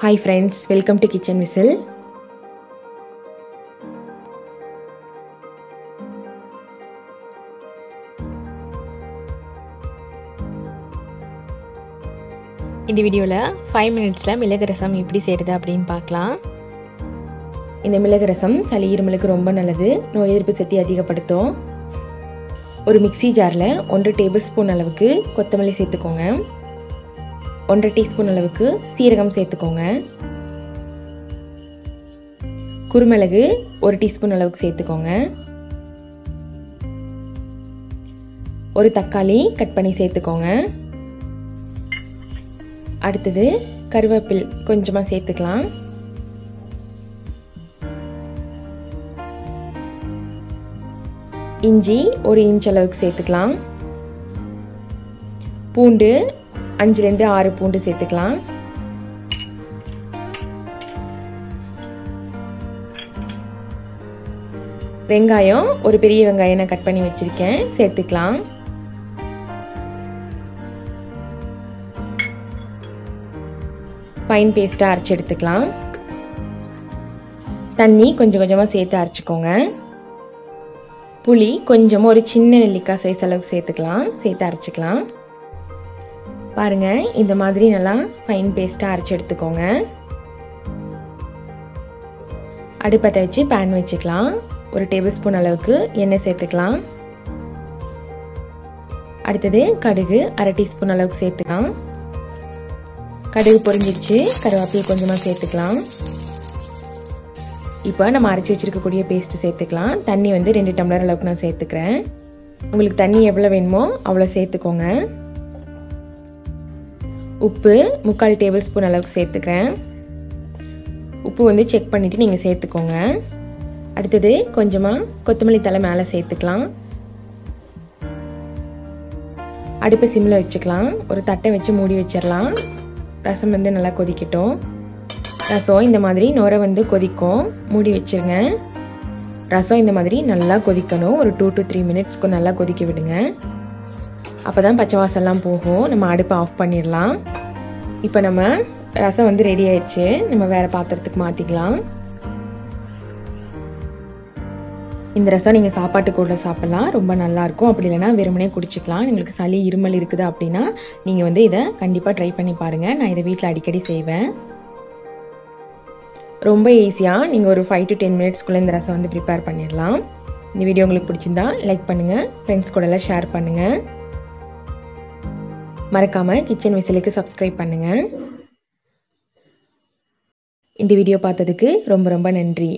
Hi friends, welcome to Kitchen Whistle. இந்த வீடியோல 5 மினிட்ஸ்ல மிளகு ரசம் எப்படி செய்யறது அப்படினு பார்க்கலாம். இந்த மிளகு ரசம் சளி இருமலுக்கு ரொம்ப நல்லது. நோய் எதிர்ப்பு சக்தி அதிகப்படுத்தும். ஒரு மிக்ஸி ஜார்ல 1 டேபிள்ஸ்பூன் அளவுக்கு கொத்தமல்லி சேர்த்துக்கோங்க. 1 டீஸ்பூன் அளவுக்கு சீரகம் சேர்த்துக்கோங்க. குருமிளகு 1 டீஸ்பூன் அளவுக்கு சேர்த்துக்கோங்க. ஒரு தக்காளி கட் பண்ணி சேர்த்துக்கோங்க. அடுத்தது கருவேப்பிலை கொஞ்சமா சேர்த்துக்கலாம். இஞ்சி 1 இன்ச் அளவுக்கு சேர்த்துக்கலாம். பூண்டு 5 ல இருந்து 6 பூண்டு சேர்த்துக்கலாம். வெங்காயம் ஒரு பெரிய வெங்காயம் நான் கட் பண்ணி வச்சிருக்கேன், சேர்த்துக்கலாம். ஃபைன் பேஸ்டா அரைச்சு எடுத்துக்கலாம். தண்ணி கொஞ்சம் கொஞ்சமா சேர்த்து அரைச்சுக்கோங்க. புளி கொஞ்சமா ஒரு சின்ன நெல்லிக்காய் சைஸ் அளவுக்கு சேர்த்துக்கலாம், சேர்த்து அரைச்சுக்கலாம். பாருங்க, இந்த மாதிரி நல்லா ஃபைன் பேஸ்டா அரைச்சு எடுத்துக்கோங்க. அடுப்பத்தை வச்சு பேன் வச்சுக்கலாம். ஒரு டேபிள் ஸ்பூன் அளவுக்கு எண்ணெய் சேர்த்துக்கலாம். அடுத்தது கடுகு 1/2 டீஸ்பூன் அளவுக்கு சேர்த்துக்கலாம். கடுகு பொரிஞ்சிருச்சு, கருவேப்பிலை கொஞ்சமா சேர்த்துக்கலாம். இப்போ நம்ம அரைச்சி வச்சிருக்கக்கூடிய பேஸ்ட் சேர்த்துக்கலாம். தண்ணி வந்து 2 டம்ளர் அளவுக்கு நான் சேர்த்துக்கிறேன். உங்களுக்கு தண்ணி எவ்வளோ வேணுமோ அவ்வளோ சேர்த்துக்கோங்க. உப்பு 3/4 டேபிள் ஸ்பூன் அளவுக்கு சேர்த்துக்கிறேன். உப்பு வந்து செக் பண்ணிட்டு நீங்கள் சேர்த்துக்கோங்க. அடுத்தது கொஞ்சமாக கொத்தமல்லி தழை மேலே சேர்த்துக்கலாம். அடுப்பை சிம்மில் வச்சுக்கலாம். ஒரு தட்டை வச்சு மூடி வச்சிடலாம். ரசம் வந்து நல்லா கொதிக்கட்டும். ரசம் இந்த மாதிரி நுரை வந்து கொதிக்கும், மூடி வச்சுருங்க. ரசம் இந்த மாதிரி நல்லா கொதிக்கணும். ஒரு 2 to 3 மினிட்ஸ்க்கு நல்லா கொதிக்க விடுங்க. அப்போ தான் பச்சை வாசம்லாம் போகும். நம்ம அடுப்பை ஆஃப் பண்ணிடலாம். இப்போ நம்ம ரசம் வந்து ரெடி ஆயிடுச்சு. நம்ம வேறு பாத்திரத்துக்கு மாற்றிக்கலாம். இந்த ரசம் நீங்கள் சாப்பாட்டு கூட சாப்பிட்லாம், ரொம்ப நல்லாயிருக்கும். அப்படி இல்லைனா வெறுமனே குடிச்சிக்கலாம். உங்களுக்கு சளி இருமல் இருக்குது அப்படின்னா நீங்கள் வந்து இதை கண்டிப்பாக ட்ரை பண்ணி பாருங்கள். நான் இதை வீட்டில் அடிக்கடி செய்வேன். ரொம்ப ஈஸியாக நீங்கள் ஒரு 5 to 10 மினிட்ஸ்க்குள்ளே இந்த ரசம் வந்து ப்ரிப்பேர் பண்ணிடலாம். இந்த வீடியோ உங்களுக்கு பிடிச்சிருந்தா லைக் பண்ணுங்கள், ஃப்ரெண்ட்ஸ் கூடலாம் ஷேர் பண்ணுங்கள். மறக்காமல் கிச்சன் விசிலுக்கு சப்ஸ்கிரைப் பண்ணுங்கள். இந்த வீடியோ பார்த்ததுக்கு ரொம்ப ரொம்ப நன்றி.